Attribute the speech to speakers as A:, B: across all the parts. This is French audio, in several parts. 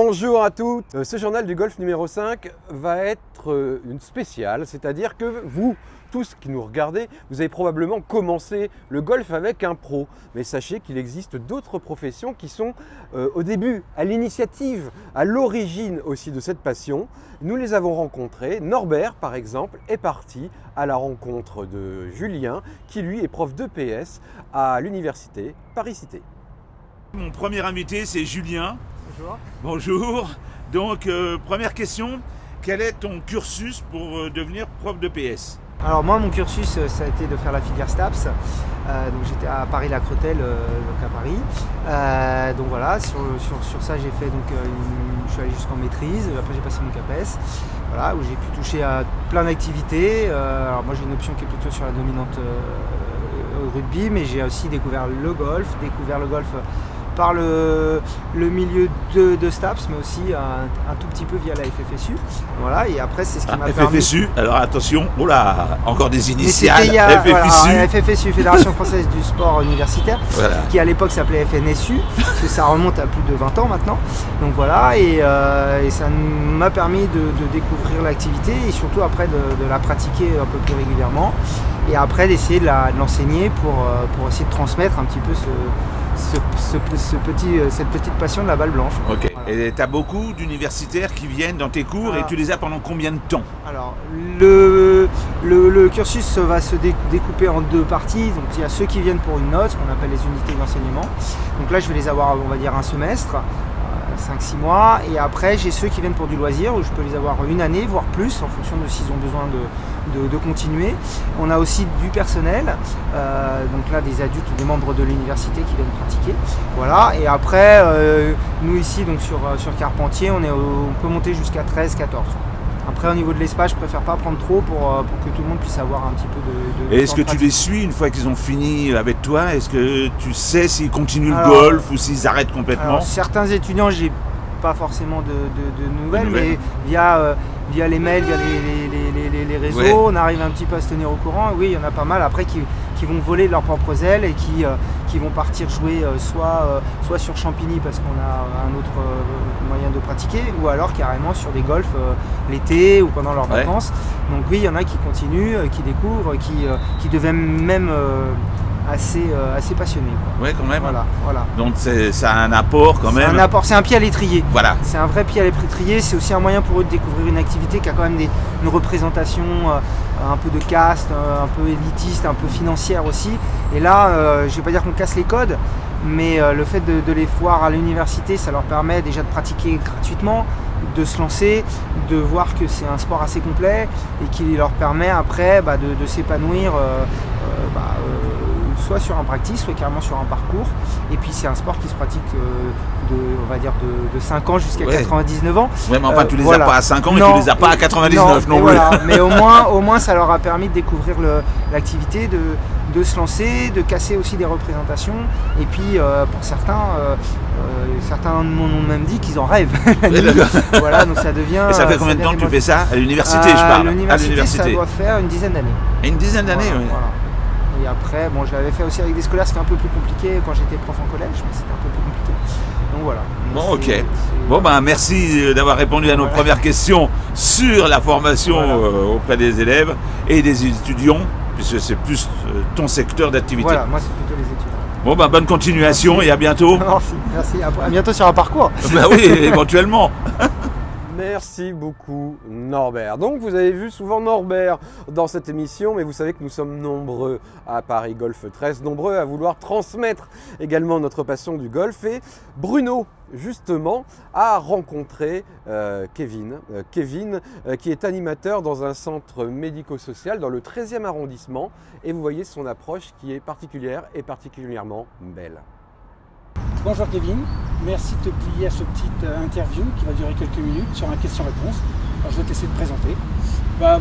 A: Bonjour à tous. Ce journal du golf numéro 5 va être une spéciale, c'est-à-dire que vous, tous qui nous regardez, vous avez probablement commencé le golf avec un pro. Mais sachez qu'il existe d'autres professions qui sont au début, à l'initiative, à l'origine aussi de cette passion. Nous les avons rencontrés. Norbert, par exemple, est parti à la rencontre de Julien, qui lui est prof d'EPS à l'université Paris-Cité.
B: Mon premier invité, c'est Julien.
C: Bonjour.
B: Bonjour. Donc, première question, quel est ton cursus pour devenir prof de PS?
C: Alors moi, mon cursus, ça a été de faire la filière STAPS. Donc j'étais à Paris-Lacretel, donc à Paris. Donc voilà, sur ça, j'ai fait je suis allé jusqu'en maîtrise. Après, j'ai passé mon CAPES, voilà, où j'ai pu toucher à plein d'activités. Alors moi, j'ai une option qui est plutôt sur la dominante rugby, mais j'ai aussi découvert le golf par le milieu de STAPS, mais aussi un tout petit peu via la FFSU. Voilà, et après, c'est ce qui m'a permis...
B: FFSU, alors attention, oula, encore des initiales.
C: FFSU. Voilà, FFSU, Fédération Française du Sport Universitaire, voilà, qui à l'époque s'appelait FNSU, parce que ça remonte à plus de 20 ans maintenant. Donc voilà, et ça m'a permis de découvrir l'activité et surtout après de la pratiquer un peu plus régulièrement. Et après d'essayer de l'enseigner pour essayer de transmettre un petit peu cette petite passion de la balle blanche.
B: Ok.
C: Voilà.
B: Et tu as beaucoup d'universitaires qui viennent dans tes cours. Alors, et tu les as pendant combien de temps?
C: Alors, le cursus va se découper en deux parties. Donc il y a ceux qui viennent pour une note, ce qu'on appelle les unités d'enseignement. Donc là, je vais les avoir, on va dire, un semestre, 5-6 mois. Et après, j'ai ceux qui viennent pour du loisir, où je peux les avoir une année, voire plus, en fonction de s'ils ont besoin de continuer. On a aussi du personnel, donc là des adultes ou des membres de l'université qui viennent pratiquer. Voilà. Et après, nous ici, donc sur Carpentier, on peut monter jusqu'à 13-14. Après, au niveau de l'espace, je préfère pas prendre trop pour que tout le monde puisse avoir un petit peu de
B: Et est-ce que tu les suis une fois qu'ils ont fini avec toi? Est-ce que tu sais s'ils continuent le golf ou s'ils arrêtent complètement?
C: Alors, certains étudiants, j'ai pas forcément de nouvelles, mais via les mails, via les réseaux, ouais, on arrive un petit peu à se tenir au courant. Oui, il y en a pas mal après qui vont voler de leurs propres ailes et qui vont partir jouer soit sur Champigny parce qu'on a un autre moyen de pratiquer, ou alors carrément sur des golfs l'été ou pendant leurs vacances. Donc oui, il y en a qui continuent, qui découvrent, qui deviennent même assez passionné.
B: Oui, quand même.
C: Voilà.
B: Donc ça a un apport quand même.
C: C'est un apport, c'est un pied à l'étrier.
B: Voilà.
C: C'est un vrai pied à l'étrier. C'est aussi un moyen pour eux de découvrir une activité qui a quand même une représentation un peu de caste, un peu élitiste, un peu financière aussi. Et là, je ne vais pas dire qu'on casse les codes, mais le fait de les voir à l'université, ça leur permet déjà de pratiquer gratuitement, de se lancer, de voir que c'est un sport assez complet et qui leur permet après de s'épanouir soit sur un practice, soit carrément sur un parcours. Et puis c'est un sport qui se pratique de 5 ans jusqu'à 99 ans.
B: Ouais, mais enfin tu les as pas à 5 ans, mais tu les as pas à 99 non plus.
C: Voilà. Mais au moins ça leur a permis de découvrir l'activité, de se lancer, de casser aussi des représentations. Et puis pour certains m'ont même dit qu'ils en rêvent. Voilà, donc ça devient...
B: Et ça fait combien de temps que tu fais ça? À l'université, je parle.
C: À l'université, ça doit faire une dizaine d'années.
B: Et une dizaine d'années, oui.
C: Voilà. Et après, je l'avais fait aussi avec des scolaires, c'était un peu plus compliqué quand j'étais prof en collège, mais c'était un peu plus compliqué. Donc voilà.
B: Bon, ok. Merci d'avoir répondu à nos premières questions sur la formation auprès des élèves et des étudiants, puisque c'est plus ton secteur d'activité.
C: Voilà, moi c'est plutôt les étudiants.
B: Bonne continuation. Merci. Et à bientôt.
C: Merci. À bientôt sur un parcours.
B: Oui, éventuellement.
A: Merci beaucoup Norbert. Donc vous avez vu souvent Norbert dans cette émission, mais vous savez que nous sommes nombreux à Paris Golf 13, nombreux à vouloir transmettre également notre passion du golf. Et Bruno, justement, a rencontré Kevin, qui est animateur dans un centre médico-social dans le 13e arrondissement. Et vous voyez son approche qui est particulière et particulièrement belle.
D: Bonjour Kevin, merci de te plier à ce petit interview qui va durer quelques minutes sur un question-réponse. Alors, je vais te laisser te présenter.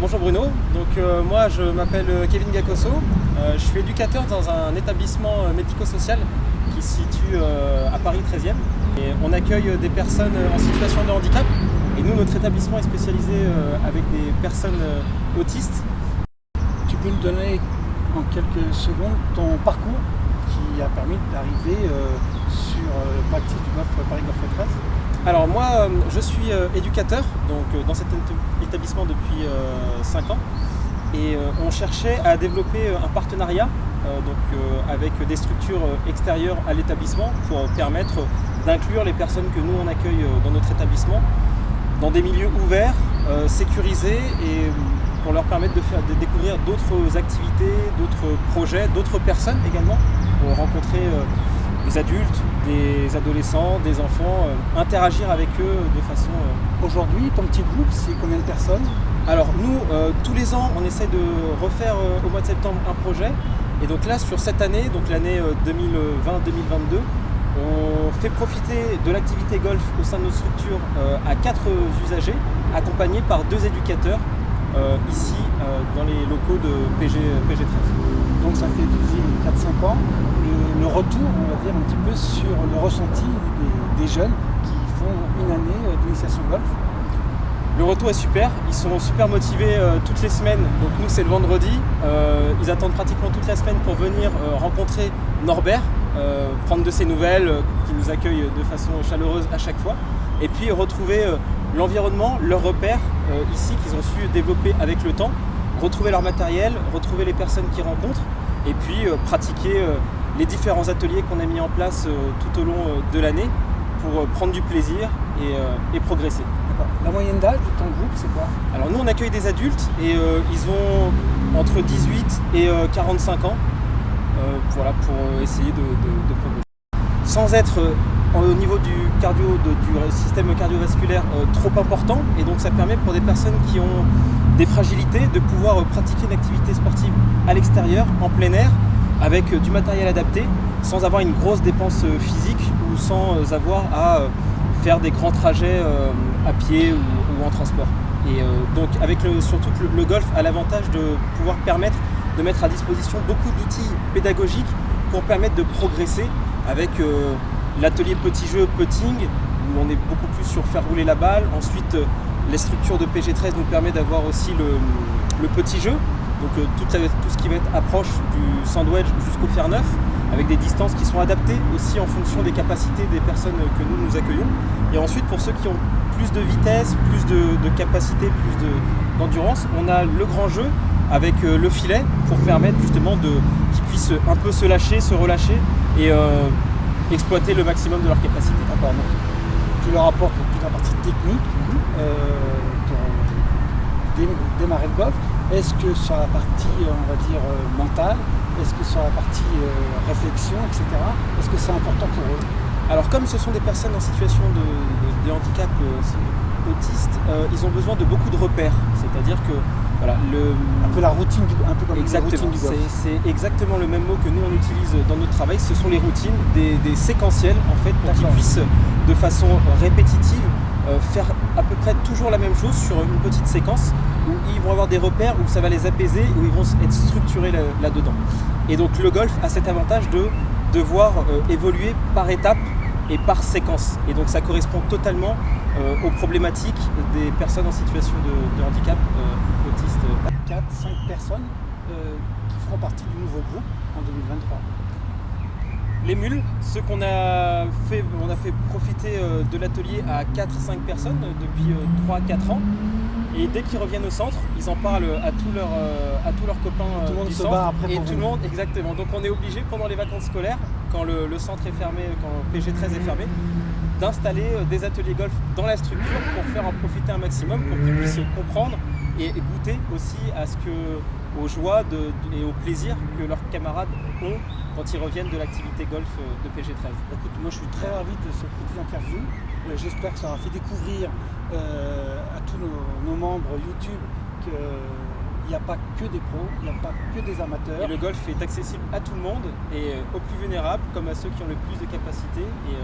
E: Bonjour Bruno, moi je m'appelle Kevin Gacosso, je suis éducateur dans un établissement médico-social qui se situe à Paris 13e. Et on accueille des personnes en situation de handicap et nous notre établissement est spécialisé avec des personnes autistes.
D: Tu peux nous donner en quelques secondes ton parcours qui a permis d'arriver sur le practice du golf Paris Golf 13?
E: Alors moi, je suis éducateur donc, dans cet établissement depuis 5 ans. Et on cherchait à développer un partenariat avec des structures extérieures à l'établissement pour permettre d'inclure les personnes que nous on accueille dans notre établissement dans des milieux ouverts, sécurisés et pour leur permettre de découvrir d'autres activités, d'autres projets, d'autres personnes également, pour rencontrer des adultes, des adolescents, des enfants, interagir avec eux de façon...
D: Aujourd'hui, ton petit groupe, c'est combien de personnes?
E: Alors nous, tous les ans, on essaie de refaire au mois de septembre un projet. Et donc là, sur cette année, donc l'année 2020-2022, on fait profiter de l'activité golf au sein de notre structure à 4 usagers, accompagnés par 2 éducateurs ici dans les locaux de PG13.
D: Donc ça fait 4-5 ans. Le retour, on va dire, un petit peu sur le ressenti des jeunes qui font une année d'initiation golf.
E: Le retour est super, ils sont super motivés toutes les semaines, donc nous c'est le vendredi, ils attendent pratiquement toute la semaine pour venir rencontrer Norbert, prendre de ses nouvelles, qui nous accueille de façon chaleureuse à chaque fois, et puis retrouver l'environnement, leurs repères ici qu'ils ont su développer avec le temps, retrouver leur matériel, retrouver les personnes qu'ils rencontrent, et puis pratiquer les différents ateliers qu'on a mis en place tout au long de l'année pour prendre du plaisir et progresser.
D: La moyenne d'âge de ton groupe, c'est quoi?
E: Alors nous on accueille des adultes et ils ont entre 18 et 45 ans voilà, pour essayer de progresser. Sans être au niveau du système cardiovasculaire trop important, et donc ça permet pour des personnes qui ont des fragilités de pouvoir pratiquer une activité sportive à l'extérieur, en plein air, avec du matériel adapté, sans avoir une grosse dépense physique ou sans avoir à faire des grands trajets à pied ou en transport. Et donc avec surtout que le golf a l'avantage de pouvoir permettre de mettre à disposition beaucoup d'outils pédagogiques pour permettre de progresser avec l'atelier petit jeu putting où on est beaucoup plus sur faire rouler la balle. Ensuite les structures de PG13 nous permettent d'avoir aussi le petit jeu, donc tout ce qui va être approche du sandwich jusqu'au fer neuf, avec des distances qui sont adaptées aussi en fonction des capacités des personnes que nous accueillons. Et ensuite, pour ceux qui ont plus de vitesse, plus de capacité, plus d'endurance, on a le grand jeu avec le filet pour permettre justement qu'ils puissent un peu se lâcher, se relâcher et exploiter le maximum de leur capacité.
D: D'accord, donc tu leur apportes toute la partie technique pour démarrer le golf. Est-ce que sur la partie, on va dire, mentale, est-ce que sur la partie réflexion, etc., est-ce que c'est important pour eux?
E: Alors comme ce sont des personnes en situation de handicap autiste, ils ont besoin de beaucoup de repères. C'est-à-dire que voilà,
D: un peu la routine, un peu comme
E: exactement,
D: la routine du golf.
E: C'est exactement le même mot que nous on utilise dans notre travail. Ce sont les routines, des séquentiels en fait, pour qu'ils puissent de façon répétitive faire à peu près toujours la même chose sur une petite séquence où ils vont avoir des repères, où ça va les apaiser, où ils vont être structurés là-dedans. Et donc le golf a cet avantage de devoir évoluer par étapes et par séquence. Et donc ça correspond totalement aux problématiques des personnes en situation de handicap autiste.
D: 4-5 personnes qui feront partie du nouveau groupe en 2023.
E: Les mules, ceux qu'on a fait, on a fait profiter de l'atelier à 4-5 personnes depuis 3-4 ans. Et dès qu'ils reviennent au centre, ils en parlent à tous leurs copains du centre. Et tout le monde, exactement. Donc on est obligé pendant les vacances scolaires, quand le centre est fermé, quand PG13 est fermé, d'installer des ateliers golf dans la structure pour faire en profiter un maximum, pour qu'ils puissent comprendre et goûter aussi aux joies et au plaisir que leurs camarades ont quand ils reviennent de l'activité golf de PG13.
D: Écoute, moi je suis très ravi de cette petite interview. J'espère que ça aura fait découvrir à tous nos membres YouTube qu'il n'y a pas que des pros, il n'y a pas que des amateurs.
E: Et le golf est accessible à tout le monde et aux plus vulnérables comme à ceux qui ont le plus de capacité. Et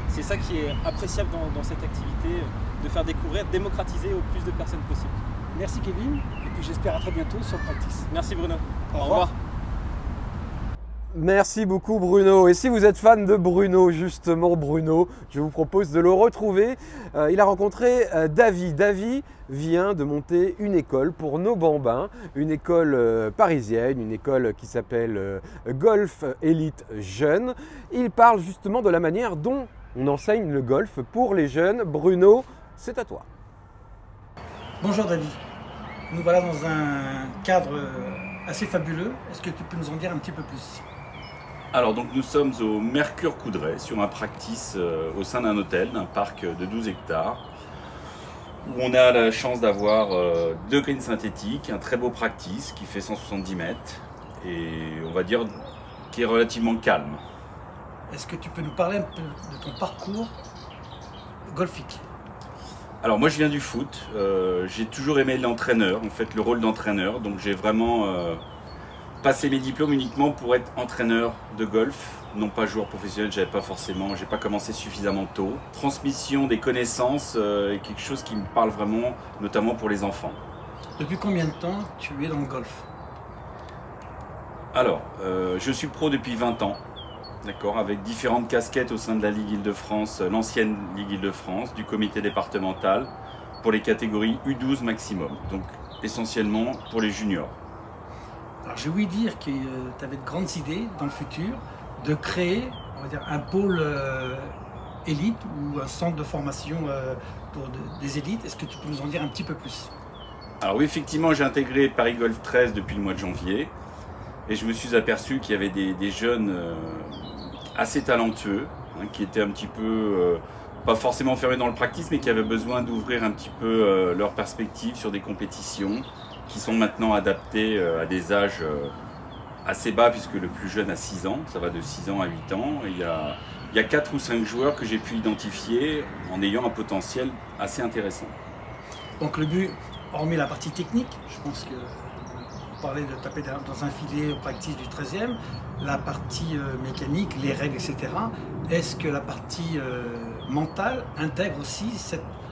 E: c'est ça qui est appréciable dans cette activité, de faire découvrir, démocratiser au plus de personnes possible.
D: Merci Kevin, et puis j'espère à très bientôt sur Practice.
E: Merci Bruno.
D: Au revoir.
A: Merci beaucoup Bruno. Et si vous êtes fan de Bruno, justement Bruno, je vous propose de le retrouver. Il a rencontré Davy. Davy vient de monter une école pour nos bambins, une école parisienne, une école qui s'appelle Golf Elite Jeunes. Il parle justement de la manière dont on enseigne le golf pour les jeunes. Bruno, c'est à toi.
D: Bonjour David, nous voilà dans un cadre assez fabuleux. Est-ce que tu peux nous en dire un petit peu plus?
F: Alors donc nous sommes au Mercure Coudray sur un practice au sein d'un hôtel, d'un parc de 12 hectares où on a la chance d'avoir 2 greens synthétiques, un très beau practice qui fait 170 mètres et on va dire qui est relativement calme.
D: Est-ce que tu peux nous parler un peu de ton parcours golfique?
F: Alors moi je viens du foot, j'ai toujours aimé l'entraîneur, en fait le rôle d'entraîneur, donc j'ai vraiment passé mes diplômes uniquement pour être entraîneur de golf, non pas joueur professionnel, j'ai pas commencé suffisamment tôt. Transmission des connaissances est quelque chose qui me parle vraiment, notamment pour les enfants.
D: Depuis combien de temps tu es dans le golf?
F: Alors, je suis pro depuis 20 ans, d'accord, avec différentes casquettes au sein de la Ligue Île-de-France, l'ancienne Ligue Île-de-France, du comité départemental, pour les catégories U12 maximum, donc essentiellement pour les juniors.
D: Alors j'ai ouï dire que tu avais de grandes idées dans le futur de créer, on va dire, un pôle élite ou un centre de formation pour des élites. Est-ce que tu peux nous en dire un petit peu plus?
F: Alors oui, effectivement, j'ai intégré Paris Golf 13 depuis le mois de janvier et je me suis aperçu qu'il y avait des jeunes assez talentueux, qui étaient un petit peu, pas forcément fermés dans le practice, mais qui avaient besoin d'ouvrir un petit peu leur perspective sur des compétitions qui sont maintenant adaptées à des âges assez bas, puisque le plus jeune a 6 ans, ça va de 6 ans à 8 ans. Et il y a 4 ou 5 joueurs que j'ai pu identifier en ayant un potentiel assez intéressant.
D: Donc le but, hormis la partie technique, je pense que on parlait de taper dans un filet au practice du 13e, la partie mécanique, les règles, etc. Est-ce que la partie mentale intègre aussi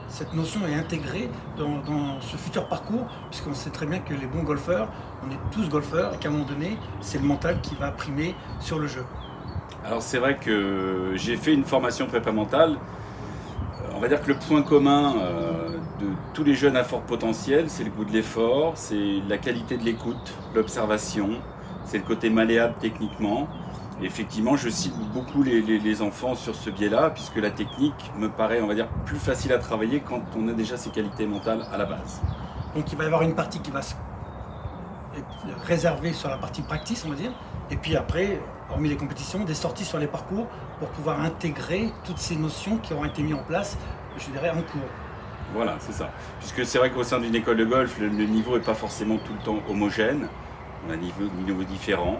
D: cette notion est intégrée dans ce futur parcours, puisqu'on sait très bien que les bons golfeurs, on est tous golfeurs, et qu'à un moment donné, c'est le mental qui va primer sur le jeu.
F: Alors c'est vrai que j'ai fait une formation prépa mentale. On va dire que le point commun de tous les jeunes à fort potentiel, c'est le goût de l'effort, c'est la qualité de l'écoute, l'observation, c'est le côté malléable techniquement. Et effectivement, je cible beaucoup les enfants sur ce biais-là, puisque la technique me paraît, on va dire, plus facile à travailler quand on a déjà ses qualités mentales à la base.
D: Donc il va y avoir une partie qui va être réservée sur la partie practice, on va dire, et puis après, hormis les compétitions, des sorties sur les parcours pour pouvoir intégrer toutes ces notions qui auront été mises en place, je dirais, en cours.
F: Voilà, c'est ça. Puisque c'est vrai qu'au sein d'une école de golf, le niveau n'est pas forcément tout le temps homogène, on a des niveaux différents.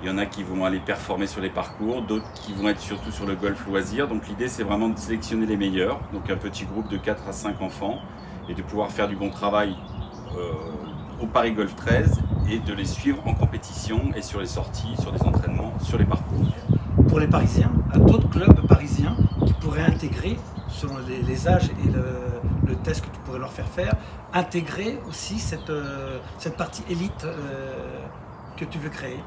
F: Il y en a qui vont aller performer sur les parcours, d'autres qui vont être surtout sur le golf loisir. Donc l'idée, c'est vraiment de sélectionner les meilleurs, donc un petit groupe de 4 à 5 enfants, et de pouvoir faire du bon travail au Paris Golf 13 et de les suivre en compétition et sur les sorties, sur les entraînements, sur les parcours.
D: Pour les Parisiens, à d'autres clubs parisiens qui pourraient intégrer, selon les âges et le test que tu pourrais leur faire, intégrer aussi cette partie élite que tu veux créer.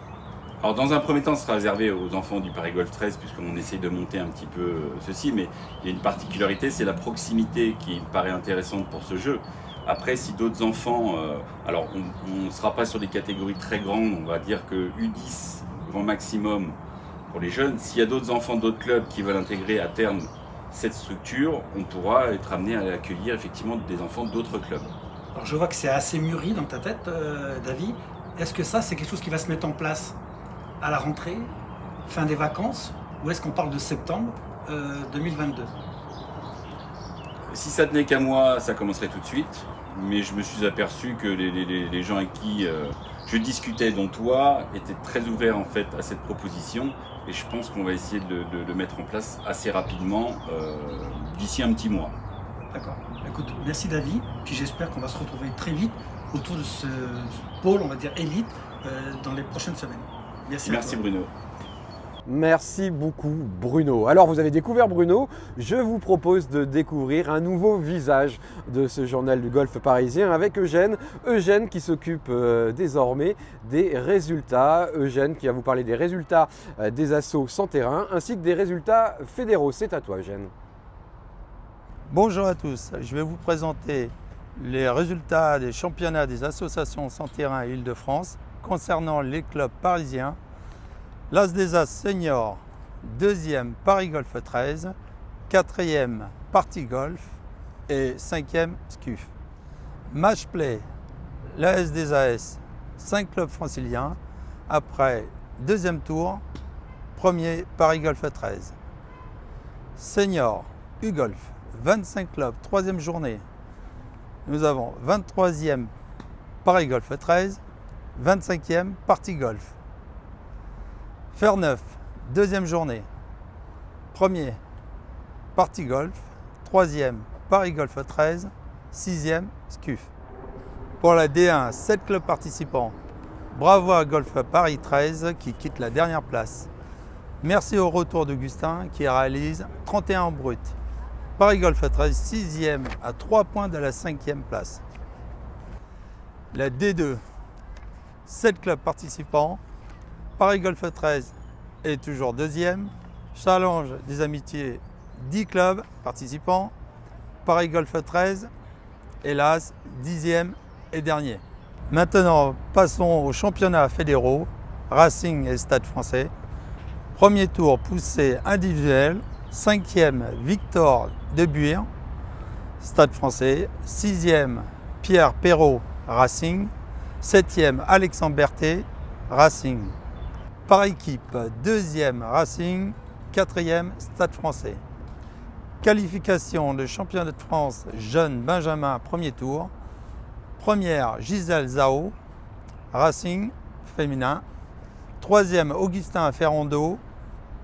F: Alors dans un premier temps, ce sera réservé aux enfants du Paris Golf 13 puisqu'on essaye de monter un petit peu ceci, mais il y a une particularité, c'est la proximité qui me paraît intéressante pour ce jeu. Après, si d'autres enfants, alors on ne sera pas sur des catégories très grandes, on va dire que U10 grand maximum pour les jeunes. S'il y a d'autres enfants d'autres clubs qui veulent intégrer à terme cette structure, on pourra être amené à accueillir effectivement des enfants d'autres clubs.
D: Alors je vois que c'est assez mûri dans ta tête, David. Est-ce que ça, c'est quelque chose qui va se mettre en place à la rentrée, fin des vacances, ou est-ce qu'on parle de septembre 2022?
F: Si ça tenait qu'à moi, ça commencerait tout de suite, mais je me suis aperçu que les gens avec qui je discutais, dont toi, étaient très ouverts en fait à cette proposition, et je pense qu'on va essayer de le mettre en place assez rapidement, d'ici un petit mois.
D: D'accord. Écoute, merci David, puis j'espère qu'on va se retrouver très vite autour de ce pôle, on va dire élite, dans les prochaines semaines.
F: Merci Bruno.
A: Merci beaucoup Bruno. Alors vous avez découvert Bruno, je vous propose de découvrir un nouveau visage de ce journal du golf parisien avec Eugène. Eugène qui s'occupe désormais des résultats. Eugène qui va vous parler des résultats des assos sans terrain ainsi que des résultats fédéraux. C'est à toi Eugène.
G: Bonjour à tous, je vais vous présenter les résultats des championnats des associations sans terrain Île-de-France concernant les clubs parisiens. L'As des As Senior, 2e Paris Golf 13, 4e Party Golf et 5e SCUF. Match play, l'AS des AS, 5 clubs franciliens. Après, deuxième tour, premier Paris Golf 13. Senior, U-Golf, 25 clubs, troisième journée. Nous avons 23e Paris Golf 13, 25e Party Golf. Fer 9, deuxième journée. Premier Party Golf, troisième Paris Golf 13, 6e SCUF. Pour la D1, 7 clubs participants. Bravo à Golf Paris 13 qui quitte la dernière place. Merci au retour d'Augustin qui réalise 31 en brut. Paris Golf 13, 6e à 3 points de la 5e place. La D2, 7 clubs participants. Paris Golf 13 est toujours deuxième. Challenge des amitiés, 10 clubs participants. Paris Golf 13, hélas, 10e et dernier. Maintenant, passons aux championnats fédéraux, Racing et Stade Français. Premier tour poussé individuel, 5e Victor de Buire, Stade Français, 6e Pierre Perrault, Racing, 7e Alexandre Berthet, Racing. Par équipe, 2e Racing, 4e Stade Français. Qualification de championnat de France jeune Benjamin premier tour. Première Gisèle Zao, Racing féminin. 3e Augustin Ferrando,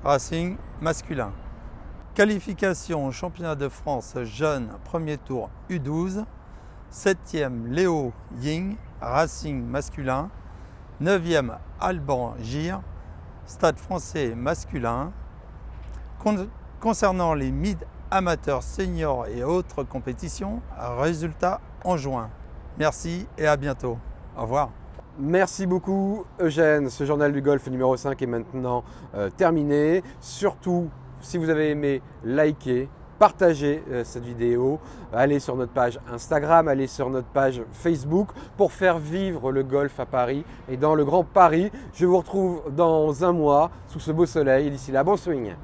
G: Racing masculin. Qualification championnat de France jeune premier tour U12. 7e Léo Ying, Racing masculin. 9e Alban Gire, Stade Français masculin. Concernant les mid amateurs seniors et autres compétitions, résultats en juin. Merci et à bientôt. Au revoir.
A: Merci beaucoup Eugène, ce journal du golf numéro 5 est maintenant terminé. Surtout, si vous avez aimé, likez, partagez cette vidéo, allez sur notre page Instagram, allez sur notre page Facebook pour faire vivre le golf à Paris et dans le Grand Paris. Je vous retrouve dans un mois sous ce beau soleil. D'ici là, bon swing.